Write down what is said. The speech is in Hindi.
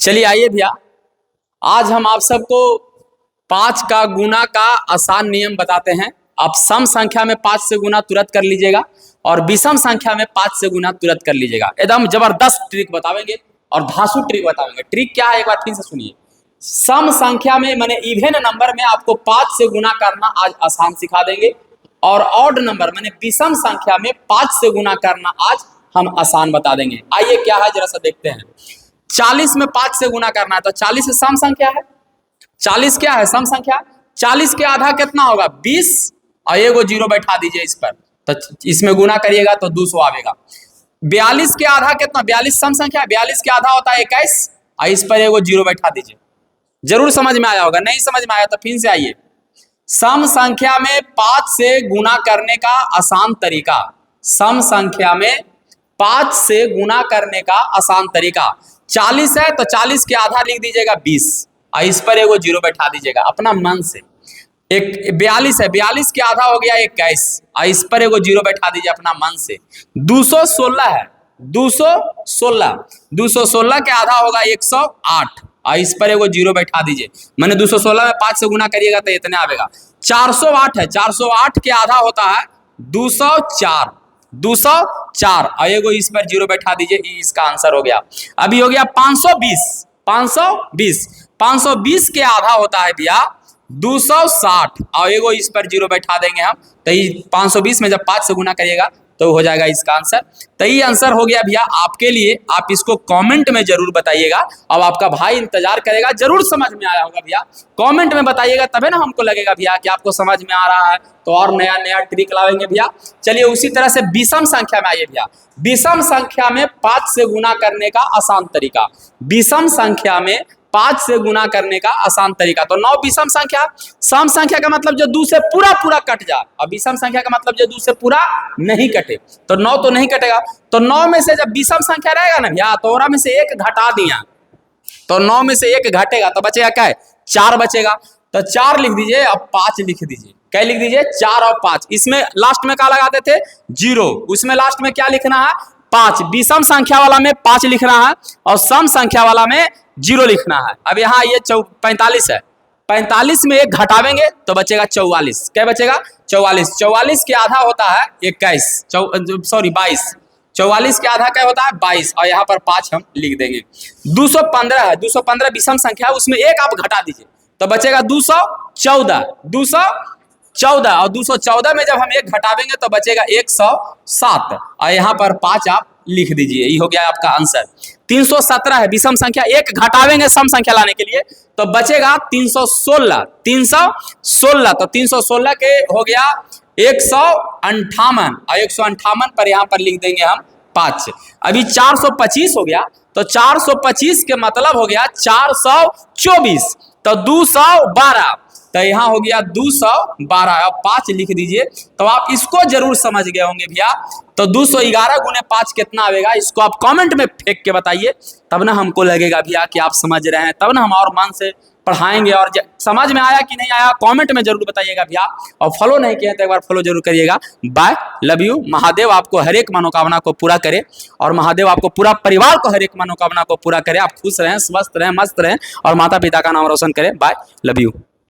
चलिए आइए भैया, आज हम आप सबको 5 का गुना का आसान नियम बताते हैं। आप सम संख्या में 5 से गुना तुरंत कर लीजिएगा और विषम संख्या में 5 से गुना तुरंत कर लीजिएगा। एकदम जबरदस्त ट्रिक बतावेंगे और धांसू ट्रिक बतावेंगे। ट्रिक क्या है एक बार फिर से सुनिए। सम संख्या में माने इवन नंबर में आपको 5 से गुना करना आज आसान सिखा देंगे और ऑड नंबर माने विषम संख्या में 5 से गुना करना आज हम आसान बता देंगे। आइए क्या है जरा सा देखते हैं। 40 में 5 से गुना करना है तो 40 सम संख्या है। 40 क्या है? सम संख्या। 40 के आधा कितना होगा? 20 और एगो जीरो बैठा दीजिए इस पर, तो इसमें गुना करिएगा तो 200 आवेगा। 42 के आधा कितना? 42 सम संख्या है। 42 के आधा होता है 21 और इस पर एगो जीरो बैठा दीजिए। जरूर समझ में आया होगा। नहीं समझ में आया तो फिर से आइए। सम संख्या में 5 से गुना करने का आसान तरीका। सम संख्या में 5 से गुना करने का आसान तरीका। 40 है तो 40 के आधा लिख दीजिएगा 20 और इस पर एगो जीरो बैठा दीजिएगा अपना मन से। एक 42 है, 42 के आधा हो गया 21 और इस पर एगो जीरो बैठा दीजिए अपना मन से। 216 है, 216 के आधा होगा 108 और इस पर एगो जीरो बैठा दीजिए। मैंने 216 में 5 से गुना करिएगा तो इतने आवेगा। 408 है, 408 के आधा होता है 204 और एगो इस पर जीरो बैठा दीजिए। इसका आंसर हो गया। अभी हो गया 520 के आधा होता है भैया 260 और एगो इस पर जीरो बैठा देंगे हम। तो 520 में जब 5 से गुना करिएगा तो हो जाएगा इसका आंसर। तो ये आंसर हो गया भैया आपके लिए। आप इसको कमेंट में जरूर बताइएगा। अब आपका भाई इंतजार करेगा। जरूर समझ में आया होगा भैया। कमेंट में बताइएगा तभी ना हमको लगेगा भैया कि आपको समझ में आ रहा है, तो और नया नया ट्रिक लाएंगे भैया। चलिए उसी तरह से विषम संख्या में आइए भैया। विषम संख्या में 5 से गुना करने का आसान तरीका। विषम संख्या में 5 से गुना करने का आसान तरीका। तो 9 विषम संख्या। सम संख्या का मतलब जो 2 से पूरा कट जाए और विषम संख्या का मतलब जो 2 से पूरा नहीं कटे। तो 9 तो नहीं कटेगा। तो 9 में से जब विषम संख्या रहेगा ना भैया तो ओरा में से 1 घटा दिया तो 9 में से 1 घटेगा तो बचेगा क्या है? 4 बचेगा। तो 4 लिख दीजिए। अब 5 लिख दीजिए। क्या लिख दीजिए? 4 और 5। इसमें लास्ट में क्या लगाते थे? 0। उसमें लास्ट में क्या लिखना है? 5। विषम संख्या वाला में 5 लिखना है और सम संख्या वाला में 0 लिखना है। अब यहाँ ये 45 है। 45 में 1 घटावेंगे तो बचेगा 44। क्या बचेगा? 44। 44 के आधा होता है 22। 44 के आधा क्या होता है? 22 और यहाँ पर 5 हम लिख देंगे। 215 है। 215 विषम संख्या, उसमें 1 आप घटा दीजिए तो बचेगा 214 और 214 में जब हम 1 घटावेंगे तो बचेगा 107 और यहाँ पर 5 आप लिख दीजिए। ये हो गया आपका आंसर। 317 है विषम संख्या। 1 घटावेंगे सम संख्या लाने के लिए तो बचेगा 316। तो 316 के हो गया 158 और 158 पर यहाँ पर लिख देंगे हम 5। अभी 425 हो गया तो 425 के मतलब हो गया 424 तो 212। तो यहाँ हो गया 212। अब 5 लिख दीजिए। तो आप इसको जरूर समझ गए होंगे भैया। तो 211 गुने 5 कितना आएगा? इसको आप कमेंट में फेंक के बताइए, तब ना हमको लगेगा भैया कि आप समझ रहे हैं, तब ना हम और मन से पढ़ाएंगे। और समझ में आया कि नहीं आया कमेंट में जरूर बताइएगा भैया। और फॉलो नहीं किया तो एक बार फॉलो जरूर करिएगा। Bye, love you. महादेव आपको हर एक मनोकामना को पूरा करे और महादेव आपको पूरा परिवार को हर एक मनोकामना को पूरा करे। आप खुश रहें, स्वस्थ रहें, मस्त रहें और माता पिता का नाम रोशन करें। Bye, love you.